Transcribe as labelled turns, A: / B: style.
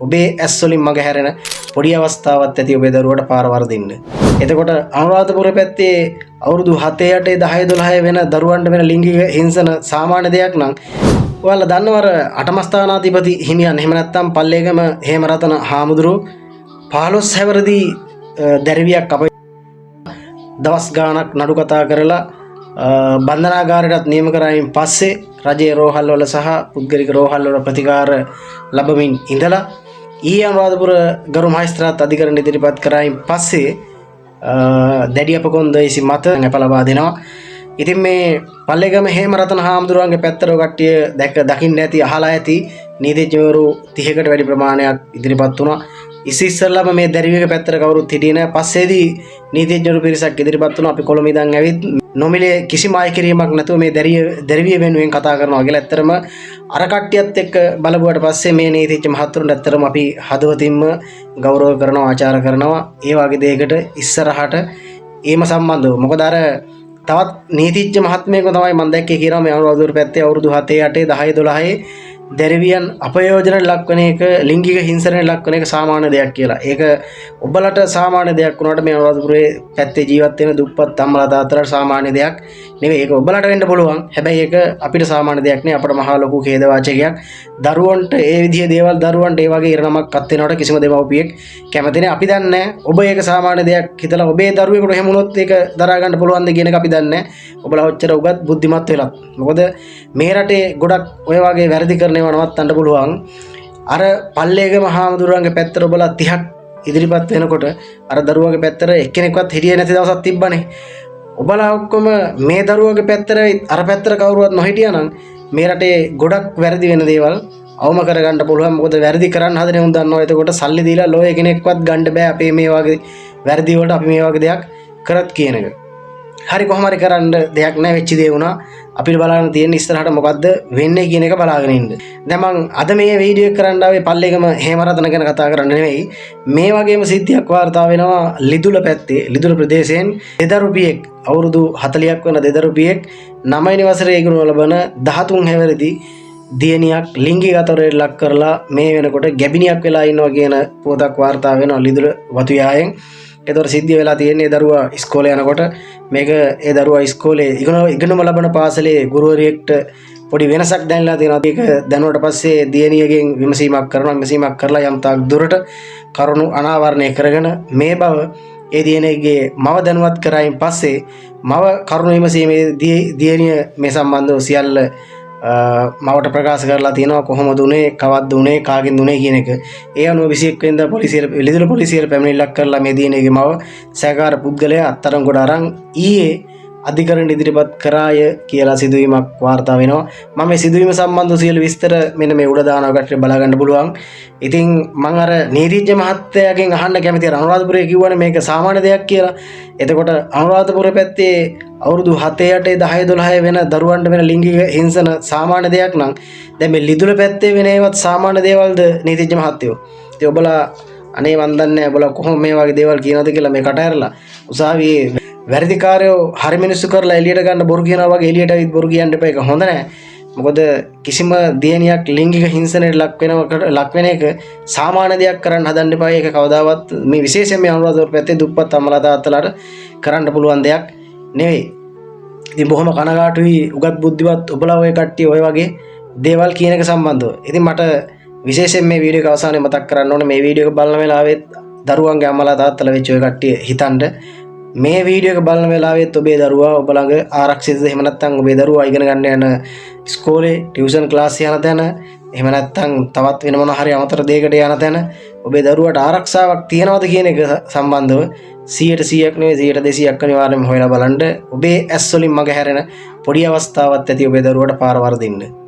A: ඔබේ ඇස් වලින් මග හැරෙන පොඩි අවස්ථාවක් ඇති ඔබේ දරුවට පාර වර්ධින්න. එතකොට අනුරාධපුර පැත්තේ අවුරුදු 7 8 10 12 වෙන දරුවන්ට වෙන ලිංගික හිංසන සාමාන්‍ය දෙයක් නම් ඔයාලා දන්නවර අටමස්ථානාධිපති හිමියන් එහෙම නැත්නම් පල්ලේගම හේමරතන හාමුදුරුවෝ 15 හැවරදී දැරිවියක් අප දවස් ගාණක් නඩු කතා කරලා බන්ධනාගාරයටත් නියම කරායින් පස්සේ රජයේ රෝහල් වල සහ පුද්ගලික රෝහල් වල ප්‍රතිකාර ලැබමින් ඉඳලා ඊයේ අනුරාධපුර ගරු මහේස්ත්‍රාත් අධිකරණ ඉදිරිපත් කරායින් පස්සේ දැඩි අපකොන්දේසි මත නැප ලබා දෙනවා. ඉතින් මේ පල්ලේගම හේමරතන හාමුදුරුවන්ගේ පැත්තට කට්ටිය දකින්න ඇති අහලා ඇති නීතිඥවරු 30කට වැඩි ප්‍රමාණයක් ඉදිරිපත් වුණා. ඉස්සෙල්ලාම මේ දැරිවියක පැත්තට කවුරුත් හිටියේ නැහැ. පස්සේදී නීතිඥවරු පිරිසක් ඉදිරිපත් වුණා. අපි කොළඹ ඉඳන් ඇවිත් නොමිලේ කිසිම ආය කිරීමක් නැතුව මේ දැරිවිය වෙනුවෙන් කතා කරනවා කියලා. ඇත්තටම අර කට්ටියත් එක්ක බලපුවට පස්සේ මේ නීතිඥ මහත්තුරුන්ට ඇත්තටම අපි හදවතින්ම ගෞරව කරනවා, ආචාර කරනවා. ඒ වගේ දෙයකට ඉස්සරහට ඒම සම්බන්ධව. මොකද අර තවත් නීතිඥ මහත්මයෙක්ව තමයි මම දැක්කේ කියනවා මේ අනුරාධපුර පැත්තේ අවුරුදු 7 8 10 12 දැරිවියන් අපයෝජනට ලක්වන එක ලිංගික හිංසනයට ලක්වන එක සාමාන්‍ය දෙයක් කියලා. ඒක ඔබලට සාමාන්‍ය දෙයක් වුණාට මේ අනුරාධපුරේ පැත්තේ ජීවත් වෙන දුප්පත් අම්මලා තාත්තලාට සාමාන්‍ය දෙයක් නෙවෙයි. ඒක ඔබලට වෙන්න පුළුවන්. හැබැයි ඒක අපිට සාමාන්‍ය දෙයක් නෙවෙයි. අපිට මහා ලොකු ඛේදවාචකයක්. දරුවන්ට ඒ විදිහේ දේවල් දරුවන්ට ඒ වගේ ඉරණමක් අත් වෙනවට කිසිම දෙමව්පියෙක් කැමති නැහැ. අපි දන්නේ ඔබ ඒක සාමාන්‍ය දෙයක් හිතලා ඔබේ දරුවෙකුට එහෙම වුණොත් ඒක දරා ගන්න පුළුවන්ද කියන එක අපි දන්නේ ඔබලා ඔච්චර උගත් බුද්ධිමත් වෙලත්. මොකද මේ රටේ ගොඩක් ඔය වගේ වැරදි කරන නවත්තන්න පුළුවන්. අර පල්ලේගම හාමුදුරුවන්ගේ පැත්තට ඔබලා 30ක් ඉදිරිපත් වෙනකොට අර දරුවගේ පැත්තට එක්කෙනෙක්වත් හිටියේ නැති දවසක් තිබ්බනේ. ඔබලා ඔක්කොම මේ දරුවගේ පැත්තට අර පැත්තට කවුරුවත් නොහිටියා නම් මේ රටේ ගොඩක් වැරදි වෙන දේවල් අවම කරගන්න පුළුවන්. මොකද වැරදි කරන්න හදන උන් දන්නවා. එතකොට සල්ලි දීලා ලෝයේ කෙනෙක්වත් ගන්න බෑ අපේ මේ වගේ වැරදි වලට අපි මේ වගේ දෙයක් කරත් කියන එක. හරි කොහොම හරි කරන්න දෙයක් නැහැ. වෙච්ච දේ වුණා. අපිට බලන්න තියෙන ඉස්සරහට මොකද්ද වෙන්නේ කියන එක බලාගෙන ඉන්න. දැන් මම අද මේ වීඩියෝ එක කරන්න ආවේ පල්ලේගම හේමරතන ගැන කතා කරන්න නෙවෙයි. මේ වගේම සිද්ධියක් වාර්තා වෙනවා ලිදුල පැත්තේ. ලිදුල ප්‍රදේශයෙන් දෙදරුපියෙක් අවුරුදු 40ක් වෙන දෙදරුපියෙක් 9 වෙනි වසරේ ඉගෙනු ලබන 13 හැවිරිදි දියණියක් ලිංගික අතවරයට ලක් කරලා මේ වෙනකොට ගැබිනියක් වෙලා ඉන්නවා කියන පොතක් වාර්තා වෙනවා ලිදුල වතුයායෙන්. ඒතර සිද්ධිය වෙලා තියෙන්නේ දරුවා ඉස්කෝලේ යනකොට මේක ඒ දරුවා ඉස්කෝලේ ඉගෙනුම ලබන පාසලේ ගුරුවරියෙක්ට පොඩි වෙනසක් දැනලා තියෙනවා. ඒක දැනුවට පස්සේ දියණියගෙන් විමසීමක් කරලා යම් තාක් දුරට කරුණු අනාවරණය කරගෙන මේ බව ඒ දියණියගේ මව දැනුවත් කරායින් පස්සේ මව කරුණු විමසීමේදී දියණිය මේ සම්බන්ධව සියල්ල මවට ප්‍රකාශ කරලා තියෙනවා. කොහොමද උනේ, කවද්ද උනේ, කාගෙන්ද උනේ කියන එක. ඒ අනුව 21 වෙනිදා පොලිසියට ලිදුල පොලිසියට පැමිණිල්ලක් කරලා මේ දිනේගේ මව සහකාර පුද්ගලයා අත්අඩංගුවට අරන් ඊයේ අධිකරණ ඉදිරිපත් කරාය කියලා සිදුවීමක් වාර්තා වෙනවා. මම මේ සිදුවීම සම්බන්ධව සියලු විස්තර මෙන්න මේ උඩ දානවා කට්ටිය බලා ගන්න පුළුවන්. ඉතින් මම අර නීතිඥ මහත්තයාගෙන් අහන්න කැමතියි අනුරාධපුරේ කිව්වනේ මේක සාමාන්‍ය දෙයක් කියලා. එතකොට අනුරාධපුර පැත්තේ අවුරුදු 7 8 10 12 වෙන දරුවන්ට වෙන ලිංගික හිංසන සාමාන්‍ය දෙයක් නම් දැන් මේ ලිදුල පැත්තේ වෙන ඒවත් සාමාන්‍ය දේවල්ද නීතිඥ මහත්තයෝ? ඉතින් ඔබලා අනේ මන් දන්නේ ඔබලා කොහොම මේ වගේ දේවල් කියනවද කියලා මේ කට ඇරලා උසාවියේ වැරදිකාරයෝ හරි මිනිස්සු කරලා එළියට ගන්න බොරු කියනවා වගේ එළියට ඇවිත් බොරු කියන්න එපා. ඒක හොඳ නැහැ. මොකද කිසිම දියණියක් ලිංගික හිංසනයට ලක් වෙන එක සාමාන්‍ය දෙයක් කරන්න හදන්න එපා. ඒක කවදාවත් මේ විශේෂයෙන් මේ අනුරාධපුර පැත්තේ දුප්පත් අම්මලා තාත්තලාට කරන්න පුළුවන් දෙයක් නෙවෙයි. ඉතින් බොහොම කනගාටුයි උගත් බුද්ධිවත් ඔබලා ඔය කට්ටිය ඔය වගේ දේවල් කියන එක සම්බන්ධව. ඉතින් මට විශේෂයෙන් මේ වීඩියෝ එක අවසානයේ මතක් කරන්න ඕනේ මේ වීඩියෝ එක බලන වෙලාවෙත් දරුවන්ගේ අම්මලා තාත්තලා වෙච්ච ඔය කට්ටිය හිතන්න මේ වීඩියෝ එක බලන වෙලාවෙත් ඔබේ දරුවා ඔබ ළඟ ආරක්ෂිතද? එහෙම නැත්නම් ඔබේ දරුවා ඉගෙන ගන්න යන ඉස්කෝලේ ටියුෂන් ක්ලාස් යන තැන, එහෙම නැත්නම් තවත් වෙන මොන හරි අමතර දෙයකට යන තැන ඔබේ දරුවාට ආරක්ෂාවක් තියනවද කියන එක සම්බන්ධව 100%ක් නෙවෙයි 200%ක් අනිවාර්යයෙන්ම හොයලා බලන්න. ඔබේ ඇස් වලින් මග හැරෙන පොඩි අවස්ථාවක් ඇති ඔබේ දරුවාට පාර වර්ධින්න.